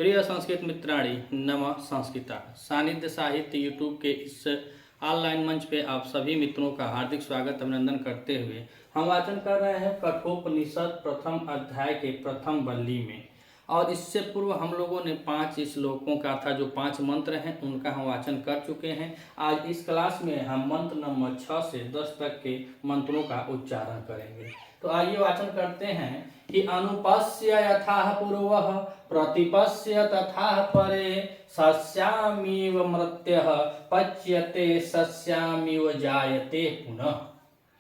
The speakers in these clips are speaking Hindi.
प्रिय संस्कृत मित्राणी नमः संस्कृता सानिध्य साहित्य यूट्यूब के इस ऑनलाइन मंच पे आप सभी मित्रों का हार्दिक स्वागत अभिनंदन करते हुए हम वाचन कर रहे हैं कठोपनिषद प्रथम अध्याय के प्रथम वल्ली में। और इससे पूर्व हम लोगों ने 5 श्लोकों का था जो 5 मंत्र हैं उनका हम वाचन कर चुके हैं। आज इस क्लास में हम मंत्र नंबर 6 से 10 तक के मंत्रों का उच्चारण करेंगे। तो आइए वाचन करते हैं कि अनुपस्य यथाह पूर्वः प्रतिपस्य तथा परे सस्यामिव मृत्यः पच्यते सस्यामिव जायते पुनः।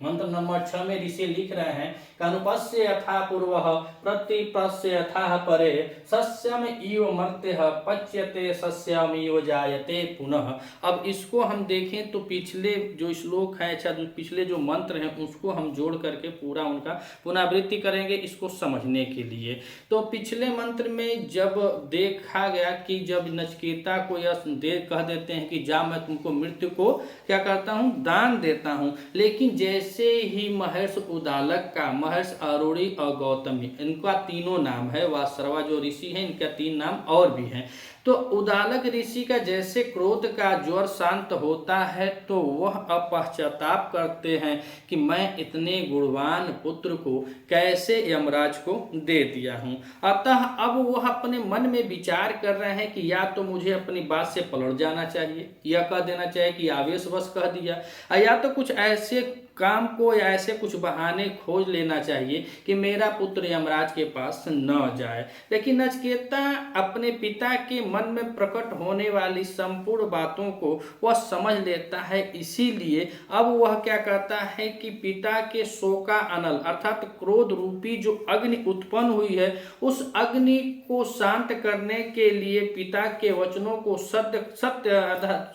मंत्र नंबर 6 में ऋषि लिख रहे हैं कि अनुपस्य यथा पूर्वः प्रतिपस्य यथा परे सस्यम इव मर्त्यः पच्यते सस्यम इव जायते पुनः। अब इसको हम देखें तो पिछले जो श्लोक है पिछले जो मंत्र हैं उसको हम जोड़ करके पूरा उनका पुनरावृत्ति करेंगे इसको समझने के लिए। तो पिछले मंत्र में जब देखा गया कि जब नचिकेता को यह कह देते हैं कि जा मैं तुमको मृत्यु को क्या करता हूँ दान देता हूँ, लेकिन जैसे ही महर्षि उदालक का महर्षि अरुणी और गौतमी इनका तीनों नाम है, वासरवा जो ऋषि हैं इनका 3 नाम और भी हैं। तो उदालक ऋषि का जैसे क्रोध का ज्वर शांत होता है तो वह अब पश्चाताप करते हैं कि मैं इतने गुणवान पुत्र को कैसे यमराज को दे दिया हूँ। अतः अब वह अपने मन में विचार कर रहे हैं कि या तो मुझे अपनी बात से पलट जाना चाहिए, या कह देना चाहिए कि आवेशवश कह दिया, या तो कुछ ऐसे काम को या ऐसे कुछ बहाने खोज लेना चाहिए कि मेरा पुत्र यमराज के पास न जाए। लेकिन नचिकेता अपने पिता के मन में प्रकट होने वाली संपूर्ण बातों को वह समझ लेता है, इसीलिए अब वह क्या कहता है कि पिता के शोका अनल अर्थात क्रोध रूपी जो अग्नि उत्पन्न हुई है उस अग्नि को शांत करने के लिए, पिता के वचनों को सत्य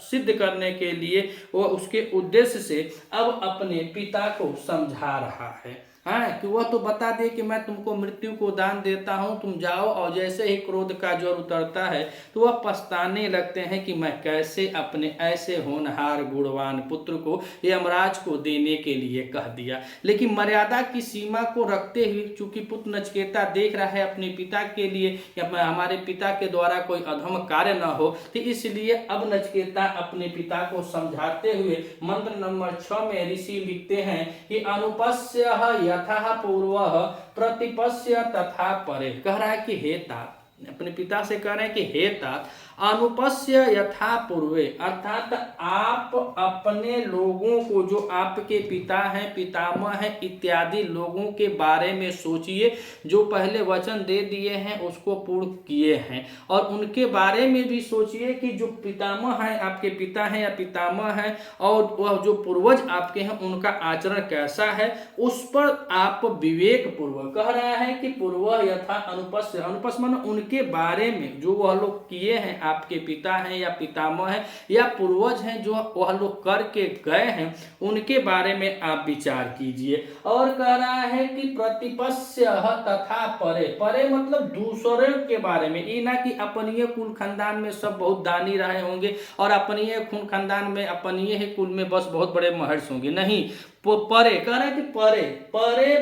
सिद्ध करने के लिए वह उसके उद्देश्य से अब अपने पिता को समझा रहा है। हाँ, कि वह तो बता दे कि मैं तुमको मृत्यु को दान देता हूँ, तुम जाओ। और जैसे ही क्रोध का ज्वर उतरता है तो वह पछताने लगते हैं कि मैं कैसे अपने ऐसे होनहार गुणवान पुत्र को यमराज को देने के लिए कह दिया। लेकिन मर्यादा की सीमा को रखते हुए चूंकि पुत्र नचिकेता देख रहा है अपने पिता के लिए कि हमारे पिता के द्वारा कोई अधम कार्य न हो, तो इसलिए अब नचिकेता अपने पिता को समझाते हुए मंत्र नंबर 6 में ऋषि लिखते हैं कि अनुपस्य यथा पूर्वः प्रतिपस्य तथा परे। कह रहा है कि हे तात, अपने पिता से कह रहे हैं कि हे तात अनुपस्य यथा पूर्वे अर्थात आप अपने लोगों को जो आपके पिता हैं पितामह हैं इत्यादि लोगों के बारे में सोचिए, जो पहले वचन दे दिए हैं उसको पूर्ण किए हैं, और उनके बारे में भी सोचिए कि जो पितामह हैं आपके पिता हैं या पितामह हैं और वह जो पूर्वज आपके हैं उनका आचरण कैसा है उस पर आप विवेक पूर्वक। कह रहा है कि पूर्व यथा अनुपस्य, अनुपस्य माने उनके बारे में जो वह लोग किए हैं, आपके पिता हैं या पितामह हैं या पूर्वज हैं जो वह लोग करके गए हैं उनके बारे में आप विचार कीजिए। और कह रहा है कि प्रतिपस्य तथा परे, परे मतलब दूसरे के बारे में, ये ना कि अपनीय कुल खानदान में सब बहुत दानी रहे होंगे और अपनीय खून खानदान में अपनीय ही कुल में बस बहुत बड़े महर्षि होंगे, नहीं। परे कह रहा है कि परे परे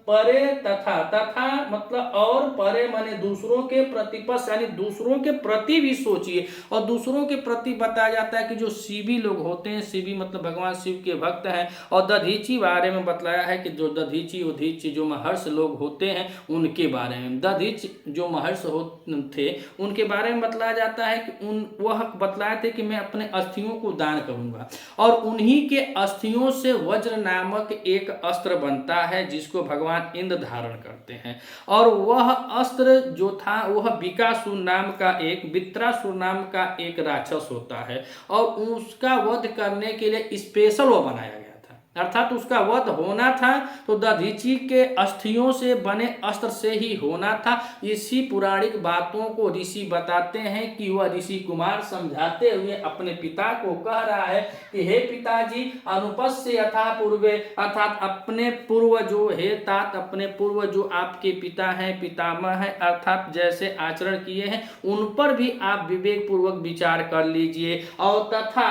परे तथा, तथा मतलब और, परे माने दूसरों के प्रतिपक्ष यानी दूसरों के प्रति भी सोचिए। और दूसरों के प्रति बताया जाता है कि जो शिवी लोग होते हैं, शिवी मतलब भगवान शिव के भक्त हैं, और दधीची बारे में बतलाया है कि जो दधीची उधीची जो महर्षि लोग होते हैं उनके बारे में, दधीच जो महर्षि थे उनके बारे में बतलाया जाता है कि वह बतलाए थे कि मैं अपने अस्थियों को दान करूंगा, और उन्हीं के अस्थियों से वज्र नामक एक अस्त्र बनता है जिसको भगवान इंद्र धारण करते हैं। और वह अस्त्र जो था वह बिकासुर नाम का वित्रासुर नाम का एक राक्षस होता है, और उसका वध करने के लिए स्पेशल वो बनाया गया था, अर्थात उसका वध होना था तो दधीची के अस्थियों से बने अस्त्र से ही होना था। इसी पुराणिक बातों को ऋषि बताते हैं कि वह ऋषि कुमार समझाते हुए अपने पिता को कह रहा है कि हे पिताजी अनुपस्य यथा पूर्वे अर्थात अपने पूर्व जो हे तात अपने पूर्व जो आपके पिता हैं पितामह हैं अर्थात जैसे आचरण किए हैं उन पर भी आप विवेक पूर्वक विचार कर लीजिए। और तथा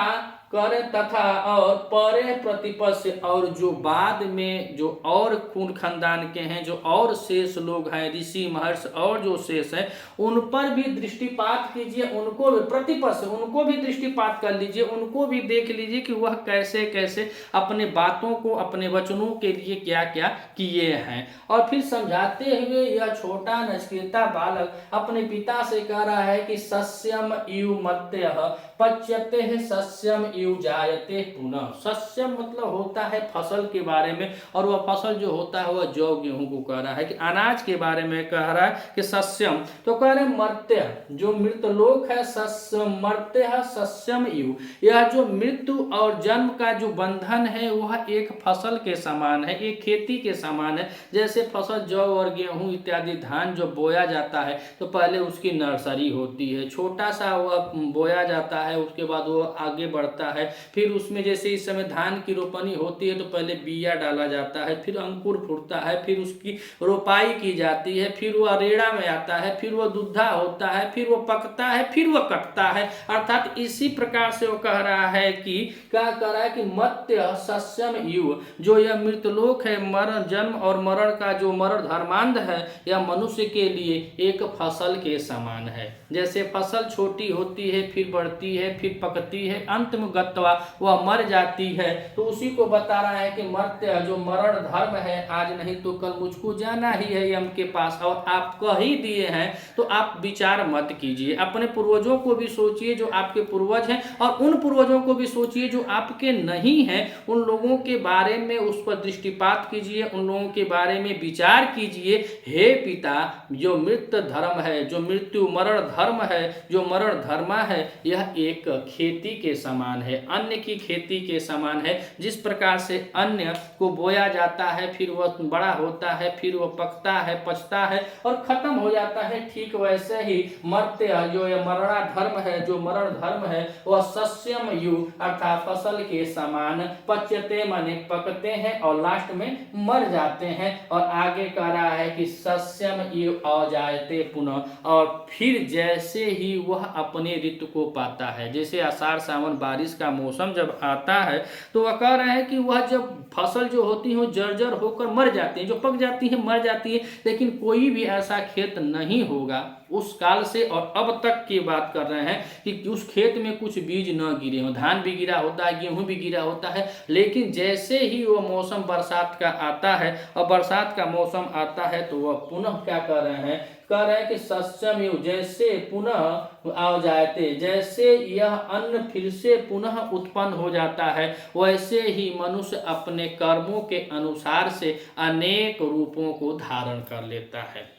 करे तथा और परे प्रतिपस्य, और जो बाद में जो और खून खानदान के हैं, जो और शेष लोग हैं, ऋषि महर्षि और जो शेष है, उन पर भी दृष्टिपात कीजिए, उनको भी प्रतिपस्य, उनको भी दृष्टिपात कर लीजिए, उनको भी देख लीजिए कि वह कैसे कैसे अपने बातों को, अपने वचनों के लिए क्या क्या किए हैं। और फिर समझाते हुए यह छोटा नचिकेता बालक अपने पिता से कह रहा है कि सस्यम इव मर्त्यः पच्यते सस्यम इव जायते पुनः। सस्यम मतलब होता है फसल के बारे में, और वह फसल जो होता है वह जौ गेहूं को कह रहा है कि अनाज के बारे में कह रहा है कि सस्यम, तो कह रहे मर्त्य जो मृतलोक है, सस्यम मर्त्य सस्यम इव, यह जो मृत्यु और जन्म का जो बंधन है वह एक फसल के समान है, एक खेती के समान है। जैसे फसल जौ और गेहूं इत्यादि धान जो बोया जाता है तो पहले उसकी नर्सरी होती है, छोटा सा वह बोया जाता है, उसके बाद वो आगे बढ़ता है, फिर उसमें जैसे इस समय धान की रोपनी होती है तो पहले बिया डाला जाता है, फिर अंकुर फूटता है, फिर उसकी रोपाई की जाती है, फिर वो अरेड़ा में आता है, फिर वो दुद्धा होता है, फिर वो पकता है, फिर वो कटता है। अर्थात इसी प्रकार से वो कह रहा है कि क्या कह रहा है कि मत्य सस्यम युव, जो यह मृतलोक है, मरण जन्म और मरण का जो मरण धर्मांध है, यह मनुष्य के लिए एक फसल के समान है। जैसे फसल छोटी होती है, फिर बढ़ती है, फिर पकती है, अंत में गत्वा वह मर जाती है, तो उसी को बता रहा है कि मर्त्य जो मरण धर्म है, आज नहीं तो कल मुझको जाना ही है यम के पास, और आप कह ही दिए हैं तो आप विचार मत कीजिए, अपने पूर्वजों को भी सोचिए जो आपके पूर्वज हैं, और उन पूर्वजों को भी सोचिए जो आपके नहीं हैं, उन लोगों के बारे में उस पर दृष्टिपात कीजिए, उन लोगों के बारे में विचार कीजिए। हे पिता, जो मृत्यु धर्म है, जो मृत्यु मरण धर्म है, जो मरण धर्मा है, यह एक खेती के समान है, अन्न की खेती के समान है। जिस प्रकार से अन्न को बोया जाता है, फिर वह बड़ा होता है, फिर वह पकता है, पचता है और खत्म हो जाता है, ठीक वैसे ही मर्त्य जो यह मरणा धर्म है, जो मरण धर्म है, वह सस्यम यु अर्थात फसल के समान पच्यते माने पकते हैं और लास्ट में मर जाते हैं। और आगे कह रहा है कि सस्यम यु अजायते पुनः, और फिर जैसे ही वह अपने ऋतु को पाता है, जैसे आषाढ़ सावन बारिश का मौसम जब आता है तो वह कह रहा है कि वह जब फसल जो होती है जर्जर होकर मर जाती है, जो पक जाती है मर जाती है, लेकिन कोई भी ऐसा खेत नहीं होगा उस काल से और अब तक की बात कर रहे हैं कि उस खेत में कुछ बीज न गिरे हो, धान भी गिरा होता है, गेहूं भी गिरा होता है, लेकिन जैसे ही वो मौसम बरसात का आता है और बरसात का मौसम आता है तो वह पुनः क्या कर रहे हैं, कह रहे हैं कि सस्यम यु जैसे पुनः आ जाते, जैसे यह अन्न फिर से पुनः उत्पन्न हो जाता है, वैसे ही मनुष्य अपने कर्मों के अनुसार से अनेक रूपों को धारण कर लेता है।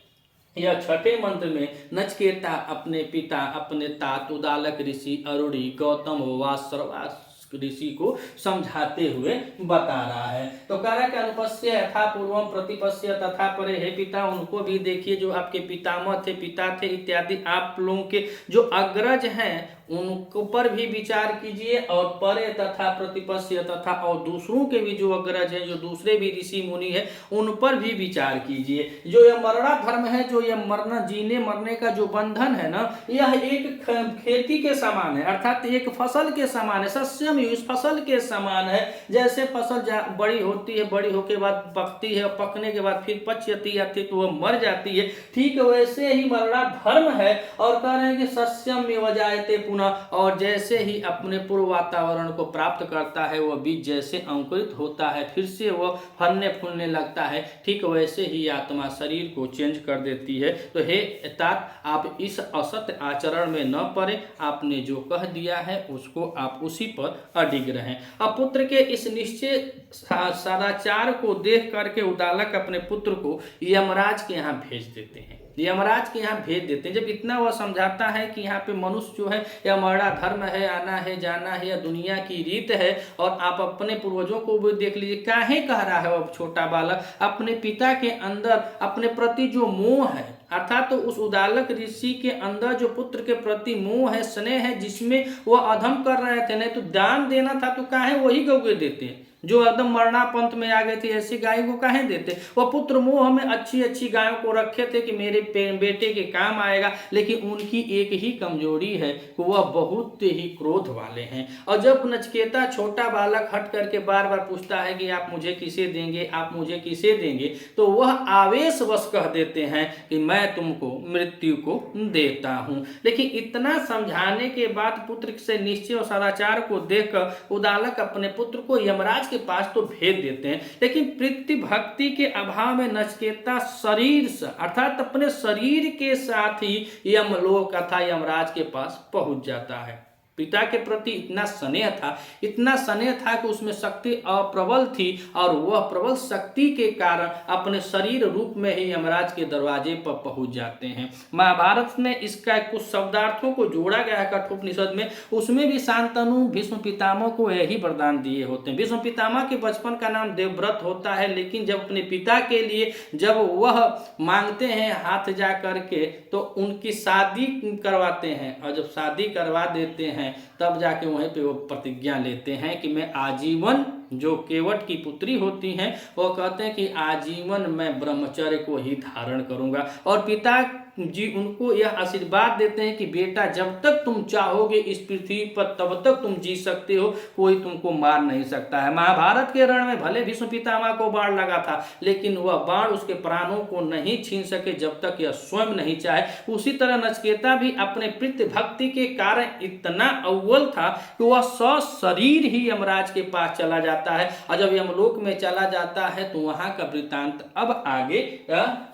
यह छठे मंत्र में नचिकेता अपने पिता, अपने तात उदालक ऋषि अरुणी, गौतम वासरवास ऋषि को समझाते हुए बता रहा है। तो कह रहा है कि अनुपस्य यथा पूर्वम प्रतिपस्य तथा परे, हे पिता उनको भी देखिए जो आपके पितामह थे, पिता थे इत्यादि, आप लोगों के जो अग्रज हैं उनको पर भी विचार कीजिए, और परे तथा प्रतिपस्य तथा और दूसरों के भी जो अग्रज हैं, जो दूसरे भी ऋषि मुनि हैं, उन पर भी विचार कीजिए। जो यह मरणा धर्म है, जो यह मरना जीने मरने का जो बंधन है ना, यह एक खेती के समान है, अर्थात एक फसल के समान है, सस्यम इस फसल के समान है। जैसे फसल बड़ी होती है, बड़ी होके बाद पकती है, पकने के बाद फिर पच्यती आती तो वह मर जाती है, ठीक वैसे ही मरणा धर्म है। और कह रहे हैं कि सस्यम में वजायते पुनः, और जैसे ही अपने पूर्व वातावरण को प्राप्त करता है, वह बीज जैसे अंकुरित होता है, फिर से वह फलने फूलने लगता है, ठीक वैसे ही आत्मा शरीर को चेंज कर देती है। तो हे तात, आप इस असत्य आचरण में न पड़े, आपने जो कह दिया है उसको आप उसी पर अडिग रहें। अब पुत्र के इस निश्चय सदाचार को देख करके उदालक अपने पुत्र को यमराज के यहाँ भेज देते हैं, यमराज के यहाँ भेज देते हैं। जब इतना वह समझाता है कि यहाँ पे मनुष्य जो है यह मरना धर्म है, आना है जाना है, या दुनिया की रीत है, और आप अपने पूर्वजों को भी देख लीजिए, काहे कह रहा है वह छोटा बालक, अपने पिता के अंदर अपने प्रति जो मोह है, अर्थात तो उस उदालक ऋषि के अंदर जो पुत्र के प्रति मोह है, स्नेह है, जिसमें वह अधम कर रहे थे, नहीं तो दान देना था तो काहे वही गौगे देते, जो एकदम मरणापंत में आ गए थे, ऐसी गाय को काहे देते। वह पुत्र मोह में अच्छी अच्छी गायों को रखे थे कि मेरे बेटे के काम आएगा, लेकिन उनकी एक ही कमजोरी है कि वह बहुत ही क्रोध वाले हैं। और जब नचिकेता छोटा बालक हट करके बार बार पूछता है कि आप मुझे किसे देंगे, आप मुझे किसे देंगे, तो वह आवेशवश कह देते हैं कि मैं तुमको मृत्यु को देता हूं। लेकिन इतना समझाने के बाद पुत्र से निश्चय और सदाचार को देखकर उदालक अपने पुत्र को यमराज के पास तो भेज देते हैं, लेकिन प्रीति भक्ति के अभाव में नचिकेता शरीर से अर्थात अपने शरीर के साथ ही यमलोक अथवा यमराज के पास पहुंच जाता है। पिता के प्रति इतना स्नेह था, इतना स्नेह था कि उसमें शक्ति अप्रबल थी, और वह प्रबल शक्ति के कारण अपने शरीर रूप में ही यमराज के दरवाजे पर पहुंच जाते हैं। महाभारत में इसका कुछ शब्दार्थों को जोड़ा गया है कठोपनिषद में, उसमें भी शांतनु भीष्म पितामह को यही वरदान दिए होते हैं। भीष्म पितामह के बचपन का नाम देवव्रत होता है, लेकिन जब अपने पिता के लिए जब वह मांगते हैं हाथ जा करके, तो उनकी शादी करवाते हैं, और जब शादी करवा देते हैं तब जाके वहीं पे वो प्रतिज्ञा लेते हैं कि मैं आजीवन, जो केवट की पुत्री होती हैं वो कहते हैं कि आजीवन मैं ब्रह्मचर्य को ही धारण करूंगा। और पिता जी उनको यह आशीर्वाद देते हैं कि बेटा जब तक तुम चाहोगे इस पृथ्वी पर तब तक तुम जी सकते हो, कोई तुमको मार नहीं सकता है। महाभारत के रण में भले भीष्म पितामह को बाण लगा था, लेकिन वह बाण उसके प्राणों को नहीं छीन सके जब तक यह स्वयं नहीं चाहे। उसी तरह नचिकेता भी अपने प्रीति भक्ति के कारण इतना अव्वल था कि वह सशरीर ही यमराज के पास चला जाता है, और जब यमलोक में चला जाता है तो वहां का वृतांत अब आगे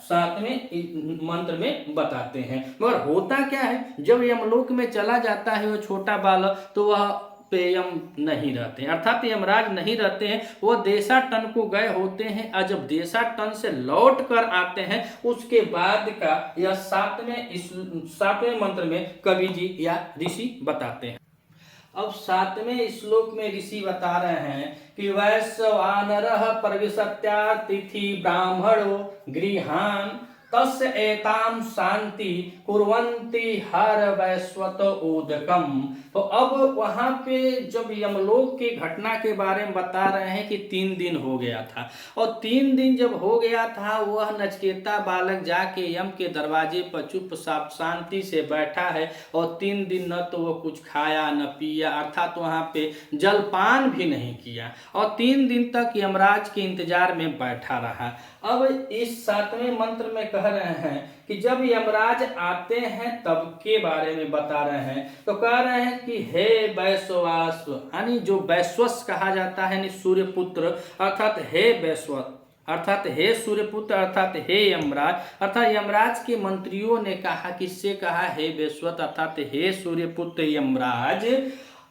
7वें मंत्र में बताते हैं। मगर होता क्या है, जब यमलोक में चला जाता है वो छोटा बालक, तो वह पेयम नहीं रहते हैं, अर्थात यमराज नहीं रहते हैं, वो देशाटन को गए होते हैं। और जब देशाटन से लौट कर आते हैं उसके बाद का यह 7वें मंत्र में कवि जी या ऋषि बताते हैं। अब 7वें श्लोक में ऋषि बता रहे हैं कि वैश्वानरः प्रविशत्यातिथि ब्राह्मणो गृहान तस्य एताम शांति कुर्वन्ति हर वैश्वत उदकम। तो अब वहां पे जब यमलोक की घटना के बारे में बता रहे हैं कि 3 दिन हो गया था, और 3 दिन जब हो गया था वह नचिकेता बालक जाके यम के दरवाजे पर चुपचाप शांति से बैठा है, और 3 दिन न तो वो कुछ खाया न पिया, अर्थात वहां पे जलपान भी नहीं किया, और 3 दिन तक यमराज के इंतजार में बैठा रहा। अब इस 7वें मंत्र में कह रहे हैं कि जब यमराज आते हैं तब के बारे में बता रहे हैं। तो कह रहे हैं कि हे वैश्वास्व, यानी जो वैश्वस कहा जाता है यानी सूर्यपुत्र, अर्थात हे वैश्वत, अर्थात हे सूर्यपुत्र, अर्थात हे यमराज, अर्थात यमराज के मंत्रियों ने कहा, किससे कहा, हे वैश्वत अर्थात हे सूर्यपुत्र यमराज,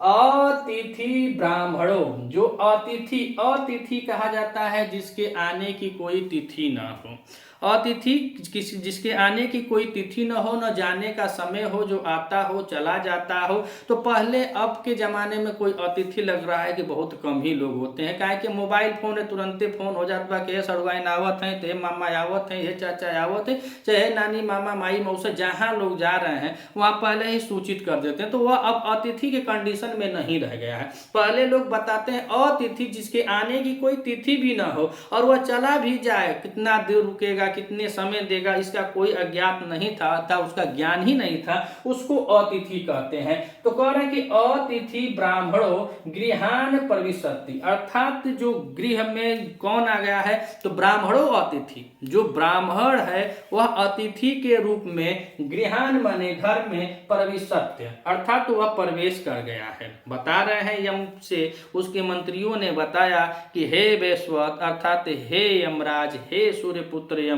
अतिथि ब्राह्मणों, जो अतिथि कहा जाता है जिसके आने की कोई तिथि ना हो। अतिथि जिसके आने की कोई तिथि न हो, न जाने का समय हो, जो आता हो चला जाता हो। तो पहले अब के ज़माने में कोई अतिथि लग रहा है कि बहुत कम ही लोग होते हैं, काहे कि मोबाइल फ़ोन है, तुरंते फ़ोन हो जाता है कि हे सड़ुआइन आवत हैं, तो मामा आवत हैं, हे चाचा आवत हैं, चाहे नानी मामा माई मौसा जहाँ लोग जा रहे हैं वहाँ पहले ही सूचित कर देते हैं। तो वह अब अतिथि के कंडीशन में नहीं रह गया है। पहले लोग बताते हैं अतिथि जिसके आने की कोई तिथि भी ना हो, और वह चला भी जाए, कितना देर रुकेगा, कितने समय देगा, इसका कोई अज्ञात नहीं था, उसका ज्ञान ही नहीं था, उसको अतिथि कहते हैं। तो कह रहे हैं कि अतिथि ब्राह्मणों गृहान प्रविशति, अर्थात जो गृह में कौन आ गया है, तो ब्राह्मणों अतिथि, जो ब्राह्मण है वह अतिथि के रूप में गृहान माने घर में प्रविशत्य, अर्थात वह प्रवेश कर गया है। बता रहे हैं यम से उसके मंत्रियों ने बताया कि हे वैश्वत अर्थात हे यमराज, हे सूर्यपुत्र यमराज,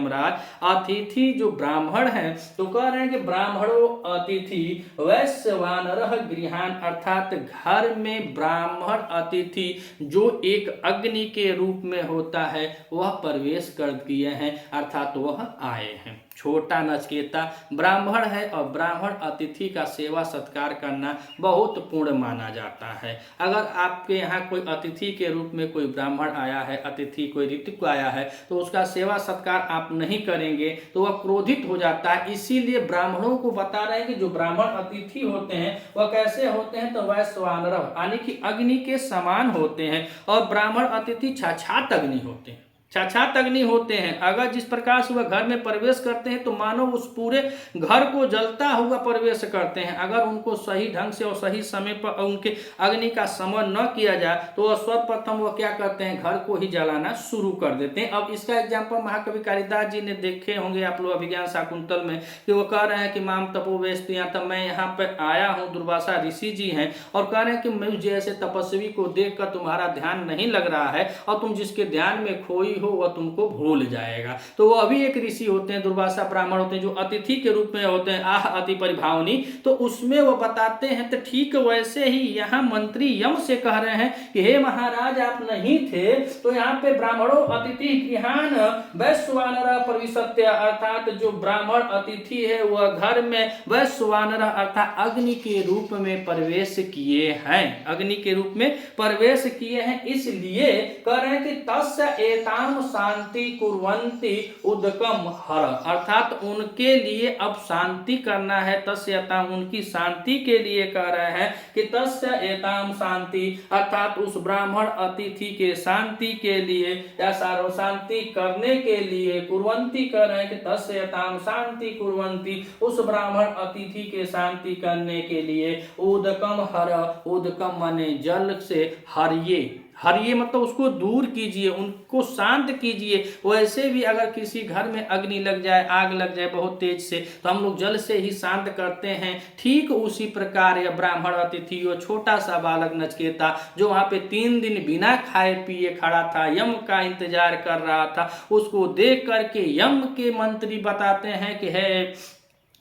अतिथि जो ब्राह्मण हैं, तो कह रहे हैं कि ब्राह्मणों अतिथि वैश्वानरः गृहान, अर्थात घर में ब्राह्मण अतिथि जो एक अग्नि के रूप में होता है वह प्रवेश कर दिए हैं, अर्थात वह आए हैं। छोटा नचिकेता ब्राह्मण है और ब्राह्मण अतिथि का सेवा सत्कार करना बहुत पुण्य माना जाता है। अगर आपके यहाँ कोई अतिथि के रूप में कोई ब्राह्मण आया है, अतिथि कोई ऋतिक आया है, तो उसका सेवा सत्कार आप नहीं करेंगे तो वह क्रोधित हो जाता है। इसीलिए ब्राह्मणों को बता रहे हैं कि जो ब्राह्मण अतिथि होते हैं वह कैसे होते हैं, तो वह स्वानरः यानी कि अग्नि के समान होते हैं। और ब्राह्मण अतिथि छाछात अग्नि होते हैं, छाछात अग्नि होते हैं। अगर जिस प्रकार से वह घर में प्रवेश करते हैं तो मानो उस पूरे घर को जलता हुआ प्रवेश करते हैं। अगर उनको सही ढंग से और सही समय पर उनके अग्नि का समन न किया जाए तो वह सर्वप्रथम वह क्या करते हैं, घर को ही जलाना शुरू कर देते हैं। अब इसका एग्जाम्पल महाकवि कालिदास जी ने देखे होंगे आप लोग अभिज्ञान शाकुंतल में, कि वो कह रहे हैं कि माम तपोवेस्तियां, तब मैं यहाँ पर आया हूँ, दुर्वासा ऋषि जी हैं, और कह रहे हैं कि मुझ जैसे तपस्वी को देखकर तुम्हारा ध्यान नहीं लग रहा है और तुम जिसके ध्यान में खोई हो वह तुमको भूल जाएगा। तो वह भी एक ऋषि होते हैं, दुर्वासा ब्राह्मण होते हैं, जो अतिथि के रूप में होते हैं, आह अति परिभावनी। तो उसमें वो बताते हैं तो ठीक वैसे ही यहाँ मंत्री यम से कह रहे हैं कि हे महाराज आप नहीं थे तो यहाँ पे ब्राह्मणों अतिथि गृहान वैश्वानर प्रविशत्य, अर्थात जो ब्राह्मण अतिथि है वह घर में वैश्वानर अर्थात अग्नि के रूप में प्रवेश किए हैं, अग्नि के रूप में प्रवेश किए हैं। इसलिए कह रहे हैं कि तस्य एताम शांति कुर्वन्ति उदकम हर, अर्थात उनके लिए अब शांति करना है। तस्य एताम उनकी शांति के लिए कह रहे हैं कि तस्य एताम शांति, अर्थात उस ब्राह्मण अतिथि के शांति के लिए या सर्व शांति करने के लिए, कुर्वन्ति कर रहे हैं कि तस्य एताम शांति कुर्वन्ति, उस ब्राह्मण अतिथि के शांति करने के लिए उदकम हर, उदकम माने जल से, हरिये, हरिये मतलब उसको दूर कीजिए, उनको शांत कीजिए। वैसे भी अगर किसी घर में अग्नि लग जाए, आग लग जाए बहुत तेज से, तो हम लोग जल से ही शांत करते हैं। ठीक उसी प्रकार यह ब्राह्मण अतिथि, वो छोटा सा बालक नचिकेता जो वहां पे 3 दिन बिना खाए पिए खड़ा था, यम का इंतजार कर रहा था, उसको देख करके यम के मंत्री बताते हैं कि है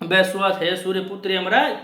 वैश्वास, है सूर्यपुत्र यमराज,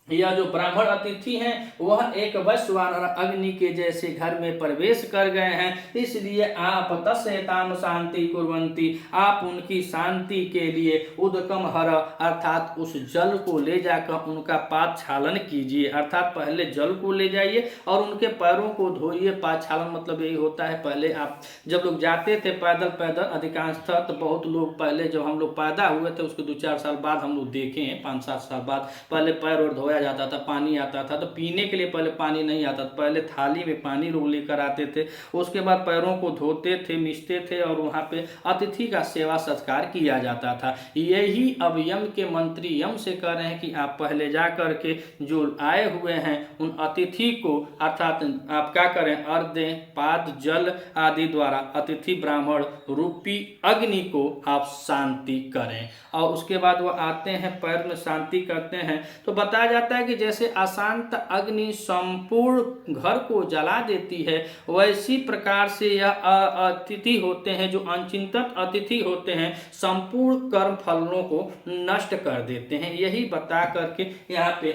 यह जो ब्राह्मण अतिथि हैं वह एक वैश्वानर अग्नि के जैसे घर में प्रवेश कर गए हैं, इसलिए आप तस्यताम शांति कुर्वन्ति, आप उनकी शांति के लिए उदकम हर, अर्थात उस जल को ले जाकर उनका पादक्षालन कीजिए। अर्थात पहले जल को ले जाइए और उनके पैरों को धोइए। पादक्षालन मतलब यही होता है, पहले आप जब लोग जाते थे पैदल पैदल अधिकांशतः, तो बहुत लोग पहले जब हम लोग पैदा हुए थे उसके 2-4 साल बाद हम लोग देखे हैं, 5-7 साल बाद पहले पैर और धोया जाता था, पानी आता था। तो पीने के लिए पहले पानी नहीं आता था, पहले थाली में पानी लोग लेकर आते थे, उसके बाद पैरों को धोते थे, मिचते थे और वहाँ पे अतिथि का सेवा सत्कार किया जाता था। यही अब यम के मंत्री यम से कह रहे हैं कि आप पहले जा करके जो आए हुए हैं उन अतिथि को, अर्थात आप क्या करें, अर्घ्य पाद जल आदि द्वारा अतिथि ब्राह्मण रूपी अग्नि को आप शांति करें। और उसके बाद वो आते हैं पैर में शांति करते हैं। तो बताया जाता है कि जैसे अशांत अग्नि संपूर्ण घर को जला देती है, वैसी प्रकार से यह अतिथि होते हैं, जो अनचिंतित अतिथि होते हैं, संपूर्ण कर्म फलों को नष्ट कर देते हैं। यही बता करके यहाँ पे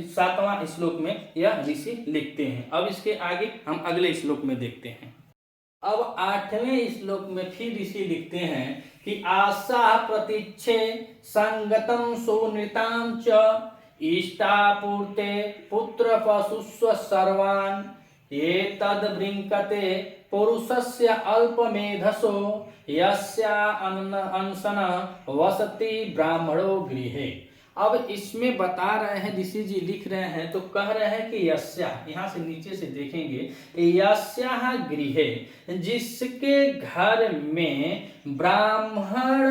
7वां श्लोक में यह ऋषि लिखते हैं। अब इसके आगे हम अगले श्लोक में देखते हैं। अब 8वें श्लोक में फिर ऋषि लिखते हैं कि आशा प्रतीक्षे संगतम सोनृताम च इष्टापूर्ते पुत्र पशुस्व सर्वान् ये तद वृंकते पुरुषस्य अल्पमेधसो यस्या अनशन वसति ब्राह्मणो गृहे। अब इसमें बता रहे हैं, ऋषि जी लिख रहे हैं तो कह रहे हैं कि यस्या, यहाँ से नीचे से देखेंगे, यस्या गृहे, जिसके घर में ब्राह्मण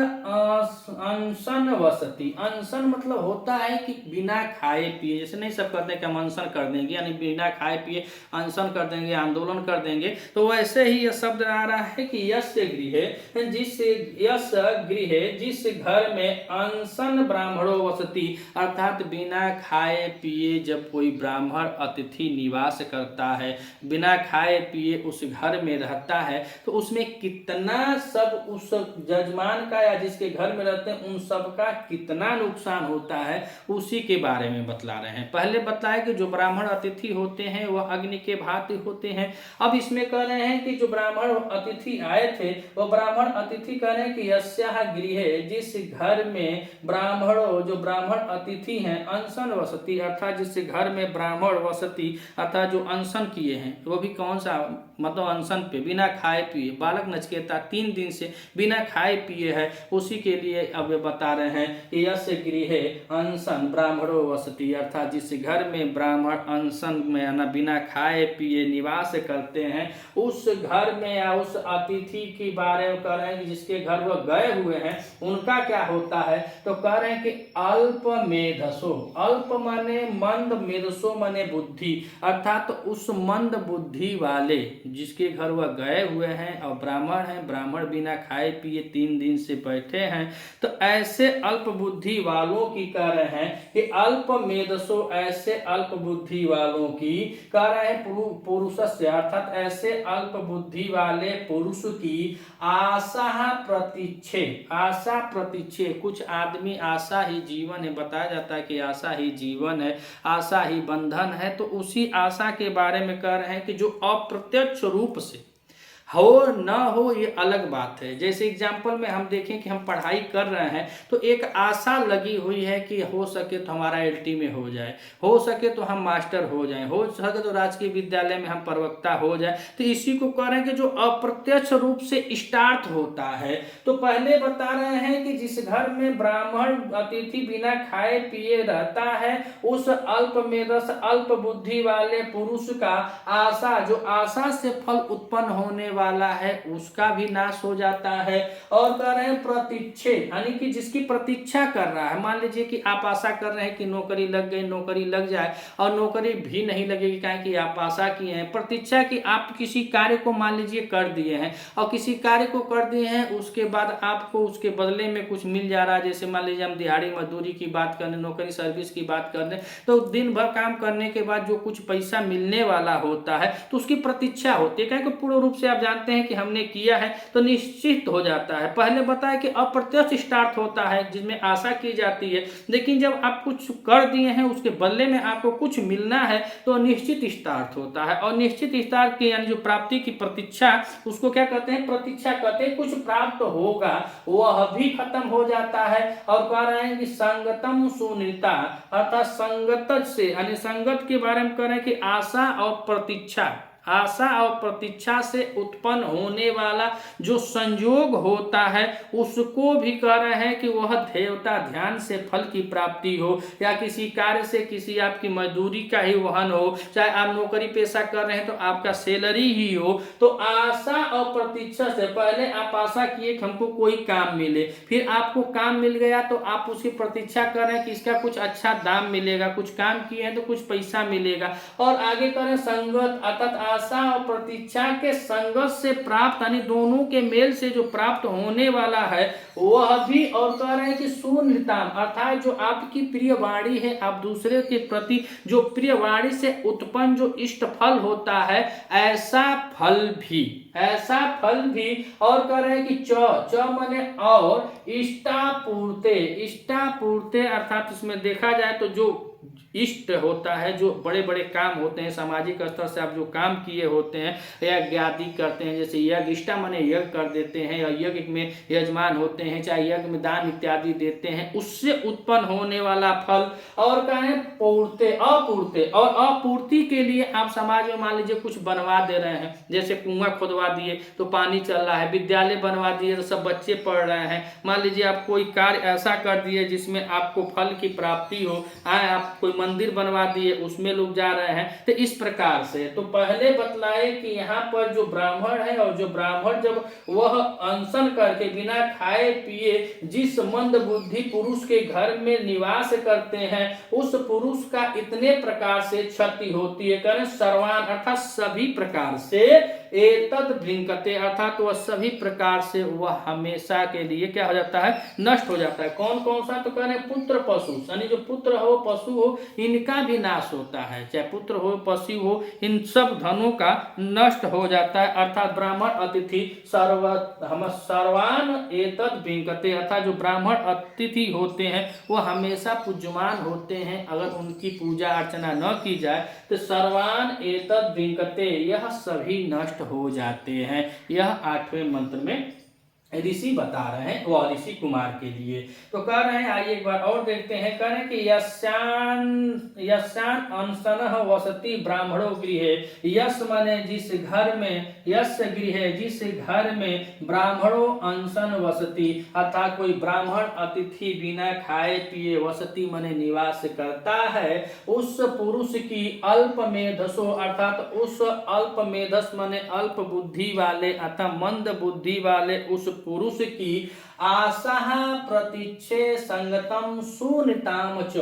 अनशन वसति, अनशन मतलब होता है कि बिना खाए पिए, जैसे नहीं सब कहते हैं कि हम अनशन कर देंगे, यानी बिना खाए पिए अनशन कर देंगे, आंदोलन कर देंगे, तो वैसे ही यह शब्द आ रहा है कि यस्य गृहे, जिस गृहे जिस घर में अनशन ब्राह्मणों वसति, वसति अर्थात बिना खाए पिए जब कोई ब्राह्मण अतिथि निवास करता है, बिना खाए पिए उस घर में रहता है, तो उसमें कितना सब उस जजमान का या जिसके घर में रहते हैं उन सब का कितना नुकसान होता है, उसी के बारे में बतला रहे हैं। पहले बताया कि जो ब्राह्मण अतिथि होते हैं वह अग्नि के भांति होते हैं। अब इसमें कह रहे हैं कि जो ब्राह्मण अतिथि आए थे वह ब्राह्मण अतिथि कह रहे हैं कि यस्याः गृहे, जिस घर में ब्राह्मणों जो ब्राह्मण अतिथि हैं अनशन वसति अर्थात जिस घर में ब्राह्मण वसति अर्थात जो अनशन किए हैं, वो भी कौन सा मतलब अनशन पे बिना खाए पिए, बालक नचिकेता 3 दिन से बिना खाए पिए है, उसी के लिए अब बता रहे हैं यस्य गृहे अनशन ब्राह्मणो वसति अर्थात जिस घर में ब्राह्मण अनशन में ना बिना खाए पिए निवास करते हैं, उस घर में या उस अतिथि के बारे में कह रहे हैं कि जिसके घर वह गए हुए हैं उनका क्या होता है, तो कह रहे हैं कि अल्प मेधसो, अल्प माने मंद, मेधसो माने बुद्धि अर्थात तो उस मंद बुद्धि वाले जिसके घर वह गए हुए हैं और ब्राह्मण हैं, ब्राह्मण बिना खाए पिए 3 दिन से बैठे हैं, तो ऐसे अल्प बुद्धि वालों की कह रहे हैं कि अल्प मेधसो, ऐसे अल्प बुद्धि वालों की कह रहे हैं पुरुषस्य अर्थात ऐसे अल्प बुद्धि वाले पुरुष की आशा प्रतीक्षे, आशा प्रतीक्षे, कुछ आदमी आशा ही जीवन है, बताया जाता है कि आशा ही जीवन है, आशा ही बंधन है, तो उसी आशा के बारे में कह रहे हैं कि जो अप्रत्यक्ष रूप से हो न हो ये अलग बात है। जैसे एग्जाम्पल में हम देखें कि हम पढ़ाई कर रहे हैं तो एक आशा लगी हुई है कि हो सके तो हमारा LT में हो जाए, हो सके तो हम मास्टर हो जाएं, हो सके तो राजकीय विद्यालय में हम प्रवक्ता हो जाए, तो इसी को कह रहे हैं कि जो अप्रत्यक्ष रूप से स्टार्ट होता है। तो पहले बता रहे हैं कि जिस घर में ब्राह्मण अतिथि बिना खाए पिए रहता है उस अल्प मेधस अल्प बुद्धि वाले पुरुष का आशा, जो आशा से फल उत्पन्न होने वाला है उसका भी नाश हो जाता है। और कह रहे हैं प्रतीक्षे यानी कि जिसकी प्रतीक्षा कर रहा है, मान लीजिए कि आप आशा कर रहे हैं कि नौकरी लग गई, नौकरी लग जाए और नौकरी भी नहीं लगेगी, क्या कि आप आशा किए हैं, प्रतीक्षा की आप किसी कार्य को मान लीजिए कर दिए हैं और किसी कार्य को कर दिए हैं उसके बाद आपको उसके बदले में कुछ मिल जा रहा है। जैसे मान लीजिए हम दिहाड़ी मजदूरी की बात करें, नौकरी सर्विस की बात कर दें, तो दिन भर काम करने के बाद जो कुछ पैसा मिलने वाला होता है तो उसकी प्रतीक्षा होती है, क्योंकि पूर्ण रूप से आप जानते हैं कि हमने किया है तो निश्चित हो जाता है। पहले बताया कि अप्रत्यक्ष स्टार्ट होता है जिसमें आशा की जाती है, लेकिन जब आप कुछ कर दिए हैं उसके बदले में आपको कुछ मिलना है तो निश्चित स्टार्ट होता है। और निश्चित स्टार्ट की यानी जो प्राप्ति की प्रतीक्षा, उसको क्या कहते हैं, प्रतीक्षा कहते हैं। कुछ प्राप्त होगा वह भी खत्म हो जाता है। और कह रहे हैं कि संगतम सुनिता अर्थात संगत से यानी संगत के बारे में कह रहे हैं कि आशा और प्रतीक्षा, आशा और प्रतीक्षा से उत्पन्न होने वाला जो संयोग होता है उसको भी कह रहे हैं कि वह देवता ध्यान से फल की प्राप्ति हो या किसी कार्य से किसी आपकी मजदूरी का ही वहन हो, चाहे आप नौकरी पेशा कर रहे हैं तो आपका सैलरी ही हो, तो आशा और प्रतीक्षा से पहले आप आशा किए कि हमको कोई काम मिले, फिर आपको काम मिल गया तो आप उसकी प्रतीक्षा कर रहे हैं कि इसका कुछ अच्छा दाम मिलेगा, कुछ काम किए हैं तो कुछ पैसा मिलेगा। और आगे करें संगत अर्थात आशा और प्रतीक्षा के संगत से प्राप्त यानी दोनों के मेल से जो प्राप्त होने वाला है वह भी। और कह रहे हैं कि सुनिताम अर्थात जो आपकी प्रिय वाणी है, आप दूसरे के प्रति जो प्रिय वाणी से उत्पन्न जो इष्ट फल होता है ऐसा फल भी, ऐसा फल भी। और कह रहे हैं कि च माने और इष्टापूर्ते, इष्टापूर्ते अर्थात इसमें देखा जाए तो जो इष्ट होता है, जो बड़े बड़े काम होते हैं सामाजिक स्तर से आप जो काम किए होते हैं, यज्ञ आदि करते हैं, जैसे यज्ञ इष्टा माने यज्ञ कर देते हैं या यज्ञ में यजमान होते हैं, चाहे यज्ञ में दान इत्यादि देते हैं, उससे उत्पन्न होने वाला फल। और कहें पूर्ते अपूर्ते, और अपूर्ति के लिए आप समाज में मान लीजिए कुछ बनवा दे रहे हैं, जैसे कुआं खोदवा दिए तो पानी चल रहा है, विद्यालय बनवा दिए तो सब बच्चे पढ़ रहे हैं, मान लीजिए आप कोई कार्य ऐसा कर दिए जिसमें आपको फल की प्राप्ति हो, आप कोई मंदिर बनवा दिए उसमें लोग जा रहे हैं, तो इस प्रकार से। तो पहले बतलाए कि यहाँ पर जो ब्राह्मण है और जो ब्राह्मण जब वह अनशन करके बिना खाए पिए जिस मंद बुद्धि पुरुष के घर में निवास करते हैं उस पुरुष का इतने प्रकार से क्षति होती है, करें सर्वान अर्थात सभी प्रकार से एतद भृंकते अर्थात वह सभी प्रकार से वह हमेशा के लिए क्या हो जाता है, नष्ट हो जाता है। कौन कौन सा, तो कह रहे हैं पुत्र पशु, यानी जो पुत्र हो पशु हो इनका भी नाश होता है, चाहे पुत्र हो पशु हो, इन सब धनों का नष्ट हो जाता है। अर्थात ब्राह्मण अतिथि सर्वान एतद भृंकते अर्थात जो ब्राह्मण अतिथि होते हैं वह हमेशा पूज्यमान होते हैं, अगर उनकी पूजा अर्चना न की जाए तो सर्वान एतद भृंकते यह सभी नष्ट हो जाते हैं। यह 8वें मंत्र में ऋषि बता रहे हैं, वह ऋषि कुमार के लिए। तो कह रहे हैं, आइए एक बार और देखते हैं। कह रहे हैं कि यस्यान अनशनः वसति ब्राह्मणो गृहे, यश माने जिस घर में, यस्य गृहे जिस घर में ब्राह्मणो अनशन वसति अर्थात कोई ब्राह्मण अतिथि बिना खाए पिए वसति माने निवास करता है, उस पुरुष की अल्प मेधसो अर्थात उस अल्प मेधस माने अल्प बुद्धि वाले अथवा मंद बुद्धि वाले उस पुरुष की आशा प्रतीक्षे संगतम सुनिताम च,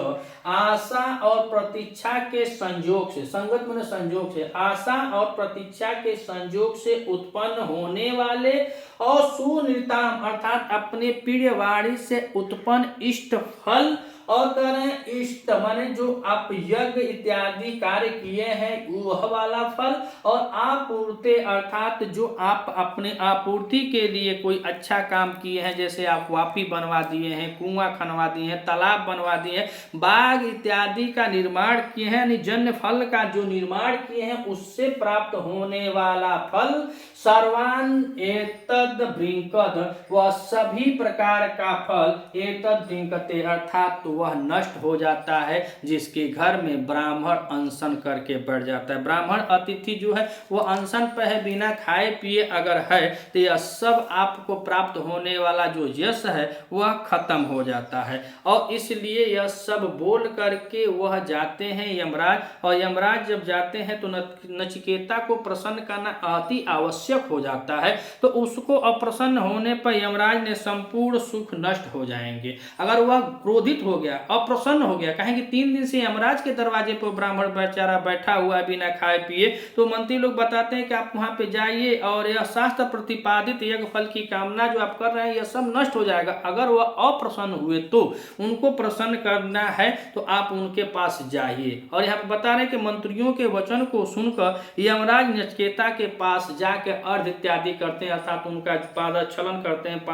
आशा और प्रतीक्षा के संयोग से, संगत माने संयोग से, आशा और प्रतीक्षा के संयोग से उत्पन्न होने वाले और सुनिताम अर्थात अपने प्रियवाणी से उत्पन्न इष्ट फल, और कह रहे हैं इष्ट माने जो आप यज्ञ इत्यादि कार्य किए हैं वह वाला फल, और आपूर्ति अर्थात जो आप अपने आपूर्ति के लिए कोई अच्छा काम किए हैं, जैसे आप वापी बनवा दिए हैं, कुआं खनवा दिए हैं, तालाब बनवा दिए हैं, बाग इत्यादि का निर्माण किए हैं, यानी जन्य फल का जो निर्माण किए हैं उससे प्राप्त होने वाला फल सर्वान एतद भृंकत वह सभी प्रकार का फल एतद भृंकते अर्थात वह नष्ट हो जाता है जिसके घर में ब्राह्मण अनशन करके बैठ जाता है। ब्राह्मण अतिथि जो है वह अनशन पर है, बिना खाए पिए अगर है तो यह सब आपको प्राप्त होने वाला जो यश है वह खत्म हो जाता है। और इसलिए यह सब बोल करके वह जाते हैं यमराज, और यमराज जब जाते हैं तो नचिकेता को प्रसन्न करना अति आवश्यक हो जाता है। तो उसको अप्रसन्न होने पर यमराज ने संपूर्ण सुख नष्ट हो जाएंगे। अगर वह क्रोधित हो गया, अप्रसन्न हो गया, कहेंगे 3 दिन से यमराज के दरवाजे पर ब्राह्मण बेचारा बैठा हुआ है बिना खाए पिए, तो मंत्री लोग बताते हैं कि आप वहां पे जाइए और यह शास्त्र प्रतिपादित यज्ञ फल की कामना जो आप कर रहे हैं यह सब नष्ट हो जाएगा। अगर वह अप्रसन्न हुए तो उनको प्रसन्न करना है तो आप उनके पास जाइए। और यहाँ पे बता रहे हैं कि मंत्रियों के वचन को सुनकर यमराज नचिकेता के पास जाके अर्घ इत्यादि करते हैं, अर्थात उनका पादच्छलन करते हैं,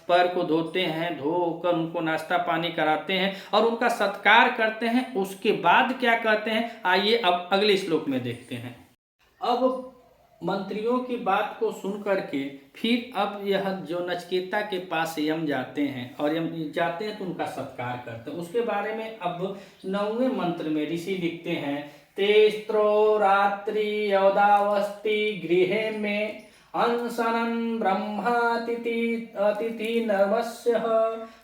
पैर को धोते हैं, धोकर उनको नाश्ता पानी कराते हैं और उनका सत्कार करते हैं। उसके बाद क्या कहते हैं, आइए अब अगले श्लोक में देखते हैं। अब मंत्रियों की बात को सुन करके फिर अब यह जो नचिकेता के पास यम जाते हैं और यम जाते हैं तो उनका सत्कार करते हैं। उसके बारे में अब 9वें मंत्र में ऋषि लिखते हैं, तेस्त्रो रात्रि यौदावस्ति गृहे में अंसनं ब्रह्मातिथि नमस्यः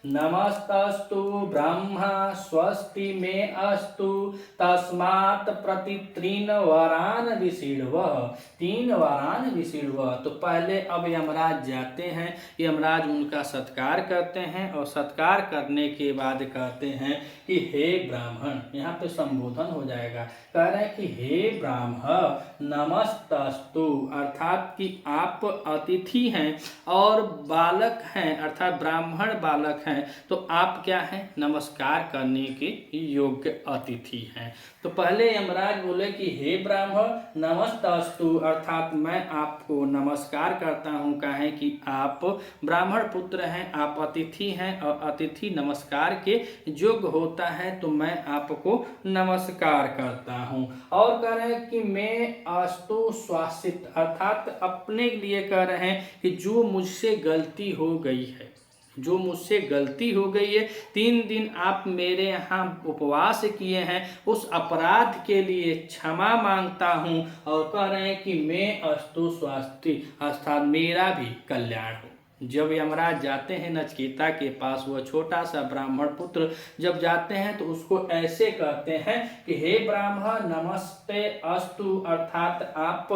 नमस्तस्तु ब्रह्मा स्वस्ति में अस्तु तस्मात् प्रति 3 वरान विशीर्वः 3 वरान विशीर्वः। तो पहले अब यमराज जाते हैं, यमराज उनका सत्कार करते हैं और सत्कार करने के बाद कहते हैं कि हे ब्राह्मण, यहाँ पे संबोधन हो जाएगा, कह रहे हैं कि हे ब्राह्मण नमस्तस्तु अर्थात कि आप अतिथि हैं और बालक हैं, अर्थात ब्राह्मण बालक हैं, तो आप क्या हैं, नमस्कार करने के योग्य अतिथि हैं। तो पहले यमराज बोले कि हे ब्राह्मण नमस्तस्तु अर्थात मैं आपको नमस्कार करता हूँ, कहें कि आप ब्राह्मण पुत्र हैं, आप अतिथि हैं और अतिथि नमस्कार के योग्य होता है, तो मैं आपको नमस्कार करता हूँ। और कह रहे हैं कि मैं अस्तु स्वासित अर्थात अपने लिए कह रहे हैं कि जो मुझसे गलती हो गई है, जो मुझसे गलती हो गई है, 3 दिन आप मेरे यहाँ उपवास किए हैं, उस अपराध के लिए क्षमा मांगता हूँ। और कह रहे हैं कि मैं अस्तु स्वास्थ्य अर्थात मेरा भी कल्याण हो। जब यमराज जाते हैं नचिकेता के पास, वह छोटा सा ब्राह्मण पुत्र जब जाते हैं तो उसको ऐसे कहते हैं कि हे ब्राह्मण नमस्ते अस्तु, अर्थात आप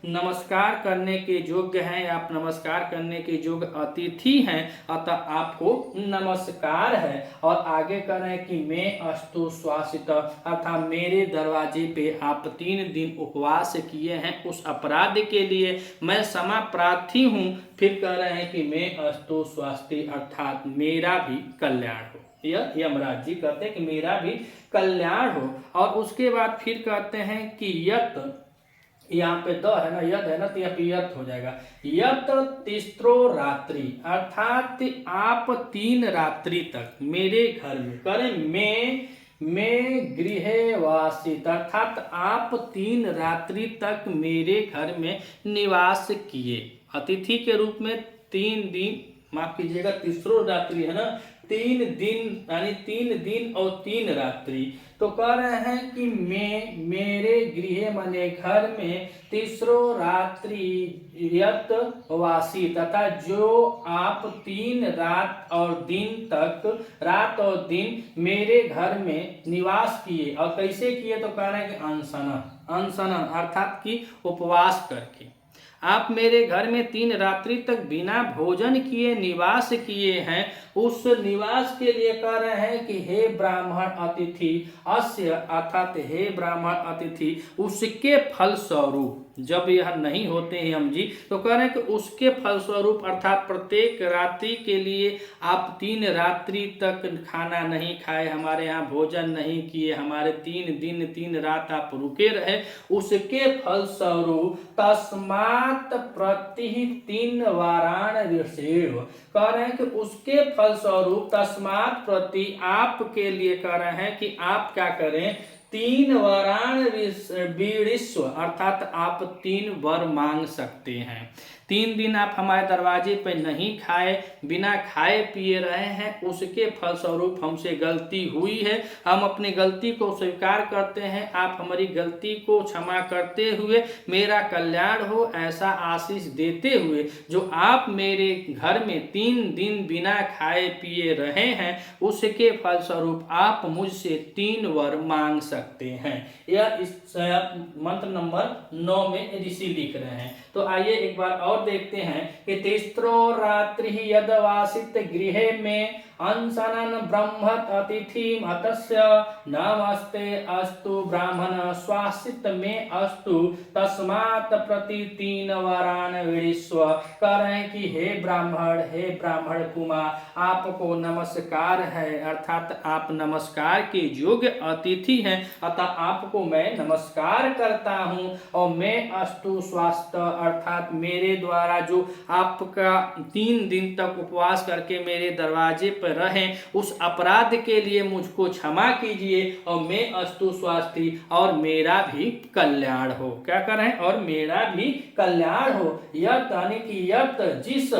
नमस्कार करने के योग्य हैं, आप नमस्कार करने के योग्य अतिथि हैं, अतः आपको नमस्कार है। और आगे कह रहे हैं कि मैं अस्तु श्वासित, अर्थात मेरे दरवाजे पे आप 3 दिन उपवास किए हैं, उस अपराध के लिए मैं क्षमा प्रार्थी हूँ। फिर कह रहे हैं कि मैं अस्तु स्वास्थ्य, अर्थात मेरा भी कल्याण हो। यह यमराज जी कहते हैं कि मेरा भी कल्याण हो। और उसके बाद फिर कहते हैं कि यत, यहाँ पे द है ना, यद है ना, तो यहाँ पे यत हो जाएगा। यत तिस्रो रात्रि, अर्थात आप 3 रात्रि तक मेरे घर में करें, मैं गृह वासित, अर्थात आप 3 रात्रि तक मेरे घर में निवास किए, अतिथि के रूप में 3 दिन, माफ कीजिएगा तीसरो रात्रि है ना, 3 दिन यानी 3 दिन और 3 रात्रि। तो कह रहे हैं कि मैं मेरे गृह माने घर में तीसरो रात्रि यत वासी, तथा जो आप 3 रात और दिन तक, रात और दिन मेरे घर में निवास किए। और कैसे किए, तो कह रहे हैं कि अनशनन अर्थात कि उपवास करके आप मेरे घर में 3 रात्रि तक बिना भोजन किए निवास किए हैं, उस निवास के लिए कह रहे हैं कि हे ब्राह्मण अतिथि अस्य, अर्थात हे ब्राह्मण अतिथि उसके फलस्वरूप, जब यह नहीं होते हैं हम जी, तो कह रहे हैं कि उसके फलस्वरूप, अर्थात प्रत्येक रात्रि के लिए आप 3 रात्रि तक खाना नहीं खाए, हमारे यहाँ भोजन नहीं किए, हमारे 3 दिन 3 रात आप रुके रहे, उसके फलस्वरूप तस्मात् प्रति 3 वाराण ऋषेव, कह रहे हैं कि उसके फलस्वरूप तस्मात् प्रति आपके लिए कह रहे हैं कि आप क्या करें, 3 वरान वीरिस्व, अर्थात आप 3 वर मांग सकते हैं। 3 दिन आप हमारे दरवाजे पे नहीं खाए, बिना खाए पिए रहे हैं, उसके फलस्वरूप हमसे गलती हुई है, हम अपनी गलती को स्वीकार करते हैं, आप हमारी गलती को क्षमा करते हुए मेरा कल्याण हो, ऐसा आशीष देते हुए जो आप मेरे घर में 3 दिन बिना खाए पिए रहे हैं, उसके फलस्वरूप आप मुझसे 3 वर मांग सकते हैं। यह इस मंत्र नंबर 9 में ऋषि लिख रहे हैं। तो आइए एक बार और देखते हैं कि तीसरो रात्रि यदवासित गृह में अंशनन ब्रह्मत अतिथि अतस्य नमस्ते अस्तु ब्राह्मण स्वासित में अस्तु तस्मात् प्रति 3 वरान विश्व, कह रहे हैं कि हे ब्राह्मण कुमार, आपको नमस्कार है, अर्थात आप नमस्कार के योग्य अतिथि हैं, अतः आपको मैं नमस्कार करता हूँ। और मैं अस्तु स्वास्थ्य, अर्थात मेरे द्वारा जो आपका 3 दिन तक उपवास करके मेरे दरवाजे पर रहे, उस अपराध के लिए मुझको क्षमा कीजिए। और मैं अस्तु स्वास्थ्य, और मेरा भी कल्याण हो। क्या कर रहे हैं, और मेरा भी कल्याण हो। यत यानी कि यत जिस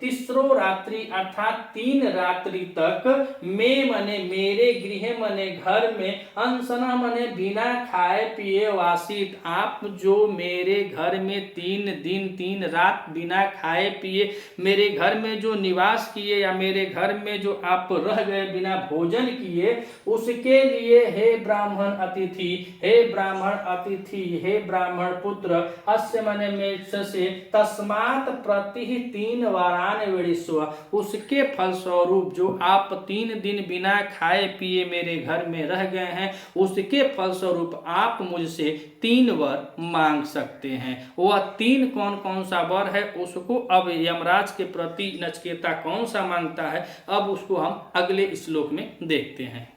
तीसरो रात्रि अर्थात 3 रात्रि तक मैं मने मेरे गृह मने घर में अनशना मने बिना खाए पिए वासित, आप जो मेरे घर में 3 दिन 3 रात बिना खाए पिए मेरे घर में जो निवास किए, या मेरे घर में जो आप रह गए बिना भोजन किए, उसके लिए हे ब्राह्मण अतिथि, हे ब्राह्मण अतिथि, हे ब्राह्मण पुत्र, अस्य मने में से तस्मात् प्रति 3 वारान विश्व, उसके फलस्वरूप जो आप 3 दिन बिना खाए पिए मेरे घर में रह गए हैं, उसके फलस्वरूप आप मुझसे 3 वर मांग सकते हैं। वह 3 कौन कौन सा वर है, उसको अब यमराज के प्रति नचिकेता कौन सा मांगता है, अब उसको हम अगले श्लोक में देखते हैं।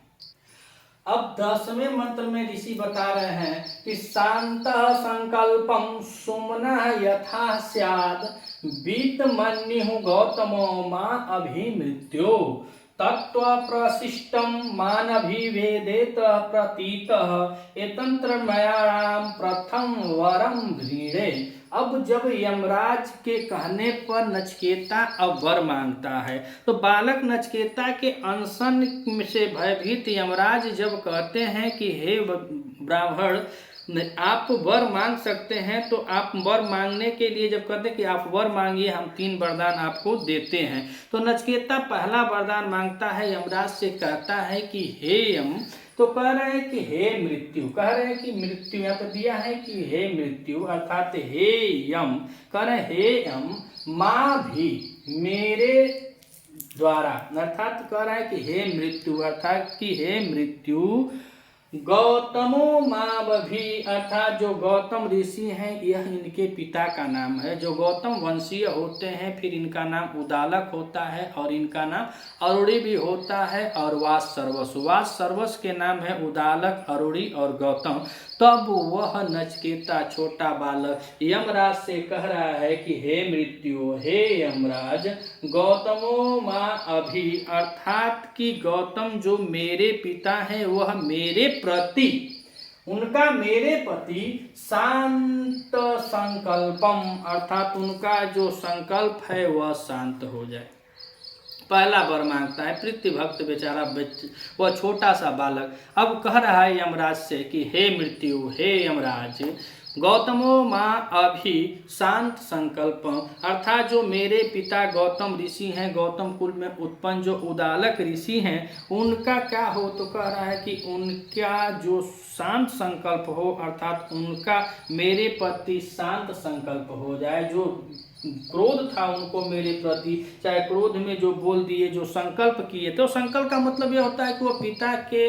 अब 10वें मंत्र में ऋषि बता रहे हैं कि शांत संकल्पम सुमना यथा स्याद बीत मन्यु गौतमो मां अभिमृत्यो तत्व प्रशिष्टम मानभिवेदेत प्रतीत एतंत्र मयाराम प्रथम वरम भ्रीणे। अब जब यमराज के कहने पर नचिकेता अब वर मांगता है, तो बालक नचिकेता के अनशन से भयभीत यमराज जब कहते हैं कि हे ब्राह्मण नहीं, आप वर मांग सकते हैं। तो आप वर मांगने के लिए जब कहते हैं कि आप वर मांगिए, हम 3 वरदान आपको देते हैं। तो नचिकेता पहला वरदान मांगता है, यमराज से कहता है कि हे यम, तो कह रहे हैं कि हे मृत्यु, कह रहे हैं कि मृत्यु, यहाँ पे दिया है कि हे मृत्यु अर्थात हे यम, कह रहे हैं हे यम माँ भी मेरे द्वारा, अर्थात कह रहा है कि हे मृत्यु अर्थात कि हे मृत्यु गौतमो मावभी, अर्थात जो गौतम ऋषि हैं यह इनके पिता का नाम है। जो गौतम वंशीय होते हैं फिर इनका नाम उदालक होता है और इनका नाम अरुणी भी होता है। और वास सर्वस के नाम है उदालक, अरुणी और गौतम। तब वह नचिकेता छोटा बालक यमराज से कह रहा है कि हे मृत्यु, हे यमराज गौतमो माँ अभी, अर्थात कि गौतम जो मेरे पिता हैं वह मेरे प्रति, उनका मेरे प्रति शांत संकल्पम, अर्थात उनका जो संकल्प है वह शांत हो जाए। पहला वर मांगता है प्रीति भक्त बेचारा वह छोटा सा बालक। अब कह रहा है यमराज से कि हे मृत्यु, हे यमराज गौतमो माँ अभी शांत संकल्प, अर्थात जो मेरे पिता गौतम ऋषि हैं, गौतम कुल में उत्पन्न जो उदालक ऋषि हैं उनका क्या हो, तो कह रहा है कि उनका जो शांत संकल्प हो, अर्थात उनका मेरे प्रति शांत संकल्प हो जाए। जो क्रोध था उनको मेरे प्रति, चाहे क्रोध में जो बोल दिए, जो संकल्प किए, तो संकल्प का मतलब यह होता है कि वो पिता के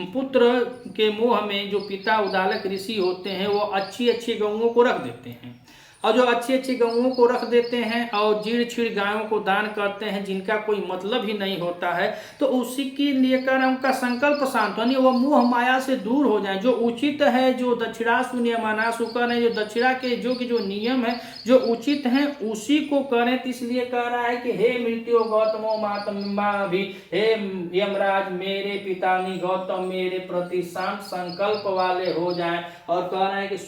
पुत्र के मोह में जो पिता उदालक ऋषि होते हैं वो अच्छी अच्छी गऊओं को रख देते हैं, और जो अच्छी अच्छी गऊओं को रख देते हैं और जीड़ छीड़ गायों को दान करते हैं जिनका कोई मतलब ही नहीं होता है, तो उसी के लिए कर उनका संकल्प शांत यानी वह मोह माया से दूर हो जाए। जो उचित है, जो दक्षिणासु नियमानासु करें, जो दक्षिणा के जो नियम है जो उचित हैं उसी को करें। तो इसलिए कह रहा है कि हे मृत्यु गौतमो मातम्मा भी, हे यमराज मेरे पिता ने गौतम मेरे प्रति शांत संकल्प वाले हो जाए। और कह रहा है कि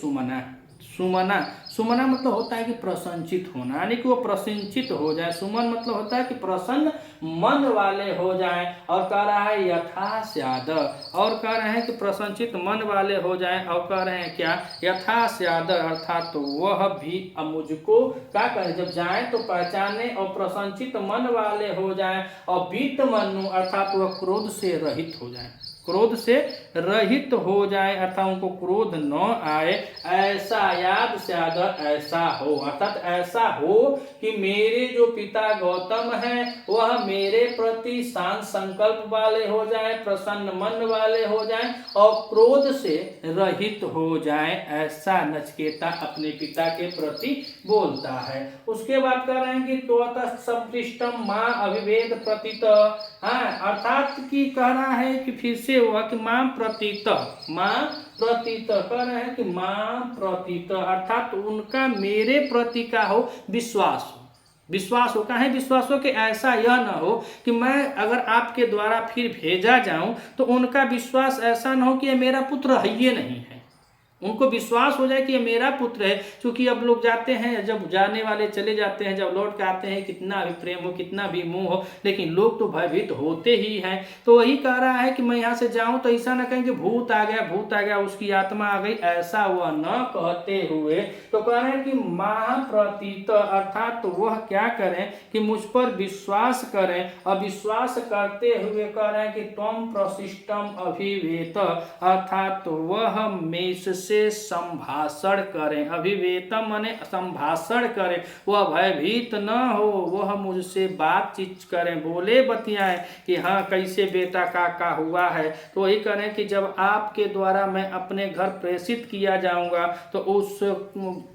सुमना मतलब होता है कि प्रसन्नचित होना, यानी कि वो प्रसन्नचित हो जाए। सुमन मतलब होता है कि प्रसन्न मन वाले हो जाएं। और कह रहा है यथा स्याद, और कह रहे हैं कि प्रसन्नचित मन वाले हो जाएं। और कह रहे हैं क्या, यथा स्याद अर्थात तो वह भी अब मुझको क्या करें, जब जाएं तो पहचाने और प्रसन्नचित मन वाले हो जाएं। और बीत मनु अर्थात वह क्रोध से रहित हो जाए, क्रोध से रहित हो जाए, अर्थात उनको क्रोध न आए। ऐसा याद स्याद ऐसा हो, अर्थात ऐसा हो कि मेरे जो पिता गौतम हैं वह मेरे प्रति शांत संकल्प वाले हो जाए, प्रसन्न मन वाले हो जाएं और क्रोध से रहित हो जाएं। ऐसा नचिकेता अपने पिता के प्रति बोलता है। उसके बाद कह रहे हैं कि त्वतः सपृष्टम मां अभिवेद प्रतीत, अर्थात कि कह रहा है कि फिर से हुआ कि मां प्रतीत कह रहे हैं कि मां प्रतीत अर्थात उनका मेरे प्रति का हो विश्वास हो। कहा विश्वास हो कि ऐसा यह न हो कि मैं अगर आपके द्वारा फिर भेजा जाऊं तो उनका विश्वास ऐसा न हो कि ये मेरा पुत्र है ही नहीं है। उनको विश्वास हो जाए कि ये मेरा पुत्र है। क्योंकि अब लोग जाते हैं, जब जाने वाले चले जाते हैं, जब लौट के आते हैं, कितना भी प्रेम हो कितना भी मोह हो, लेकिन लोग तो भयभीत होते ही हैं। तो वही कह रहा है कि मैं यहाँ से जाऊँ तो ऐसा न कहेंगे भूत आ गया उसकी आत्मा आ गई, ऐसा वह न कहते हुए तो कह रहे हैं कि महाप्रतीत अर्थात तो वह क्या करें कि मुझ पर विश्वास करें। और विश्वास करते हुए कह रहे हैं कि त्वम प्रशिष्टम अभिवेत अर्थात तो वह मेष से संभाषण करें। अभिवेतम माने संभाषण करें, वह भयभीत न हो, वह मुझसे बातचीत करें, बोले बतियाएं कि हाँ कैसे बेटा का हुआ है। तो वही करें कि जब आपके द्वारा मैं अपने घर प्रेषित किया जाऊंगा तो उस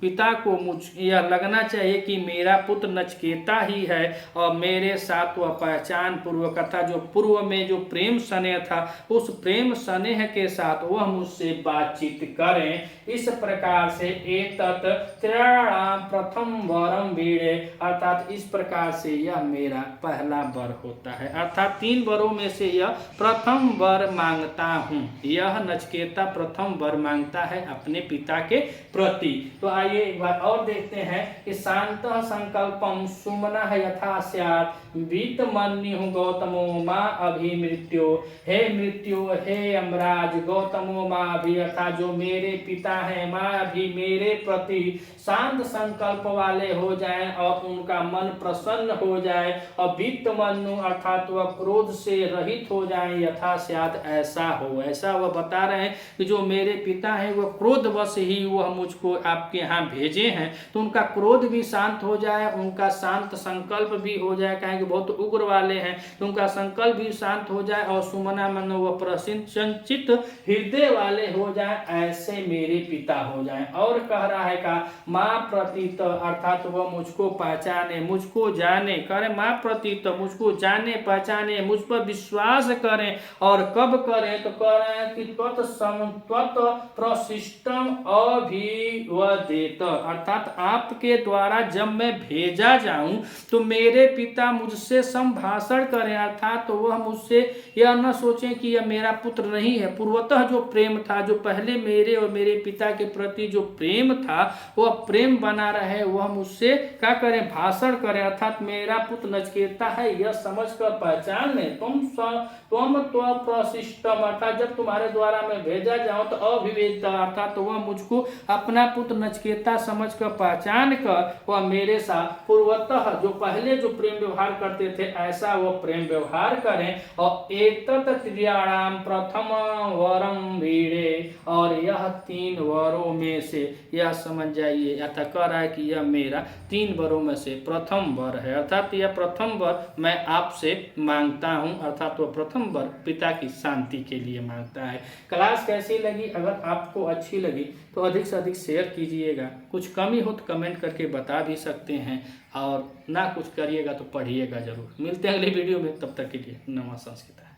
पिता को मुझ यह लगना चाहिए कि मेरा पुत्र नचिकेता ही है और मेरे साथ वह पहचान पूर्वक था, जो पूर्व में जो प्रेम स्नेह था उस प्रेम स्नेह के साथ वह मुझसे बातचीत करें। इस प्रकार से एतत् त्रयाणाम प्रथम वरम वीणे अर्थात इस प्रकार से यह मेरा पहला वर होता है, अर्थात 3 वरों में से यह प्रथम वर मांगता हूँ। यह नचिकेता प्रथम वर मांगता है अपने पिता के प्रति। तो आइए एक बार और देखते हैं कि शांत संकल्पम सुमनः यथा स्यात् वीतमन्युः गौतमो मां अभिमृत्यो। हे मृत्यु, हे यमराज, गौतमो मां अभि अर्थात जो मेरे पिता हैं मां अभी मेरे प्रति शांत संकल्प वाले हो जाएं और उनका मन प्रसन्न हो जाए और वीतमन्यु अर्थात वह क्रोध से रहित हो जाए, यथा स्यात् ऐसा हो। ऐसा वह बता रहे हैं कि जो मेरे पिता हैं वह क्रोधवश ही वह मुझको आपके यहाँ भेजे हैं, तो उनका क्रोध भी शांत हो जाए, उनका शांत संकल्प भी हो जाए, कहेंगे बहुत उग्र वाले हैं तो उनका संकल्प भी शांत हो जाए और सुमना मन वह प्रसन्नचित्त हृदय वाले हो जाए, ऐसे मेरे पिता हो जाए। और कह रहा है का माँ प्रतीत अर्थात वह मुझको पहचाने, मुझको जाने, करे माँ प्रतीत मुझको जाने पहचाने, मुझ पर विश्वास करें। और कब करें तो कह रहे हैं कि त्वत् प्रशिष्टम अभिवदेत अर्थात आपके द्वारा जब मैं भेजा जाऊं तो मेरे पिता मुझसे संभाषण करें, अर्थात तो वह मुझसे यह न सोचें कि यह मेरा पुत्र नहीं है। पूर्वतः जो प्रेम था, जो पहले मेरे और मेरे पिता के प्रति जो प्रेम था वह प्रेम बना रहे, वह मुझसे क्या करें, भाषण करें, अर्थात मेरा पुत्र नचिकेता है यह समझकर पहचान लें। तुम प्रशिष्टम अर्थात जब तुम्हारे द्वारा मैं भेजा जाऊं तो अभिवेद अर्थात तो वह मुझको अपना पुत्र नचिकेता समझकर पहचान कर वह मेरे साथ पूर्वतः जो पहले जो प्रेम व्यवहार करते थे ऐसा वह प्रेम व्यवहार करें। और एतत् त्रियाणाम प्रथम वरम वीरे और यह 3 वरों में से यह समझ जाइए, अतः कह रहा है कि यह मेरा 3 वरों में से प्रथम वर है, अर्थात यह प्रथम वर मैं आपसे मांगता हूं, अर्थात वह प्रथम वर पिता की शांति के लिए मांगता है। क्लास कैसी लगी? अगर आपको अच्छी लगी तो अधिक से अधिक शेयर कीजिएगा, कुछ कमी हो तो कमेंट करके बता भी सकते हैं और ना कुछ करिएगा तो पढ़िएगा जरूर। मिलते हैं अगली वीडियो में, तब तक के लिए नमः संस्कृत।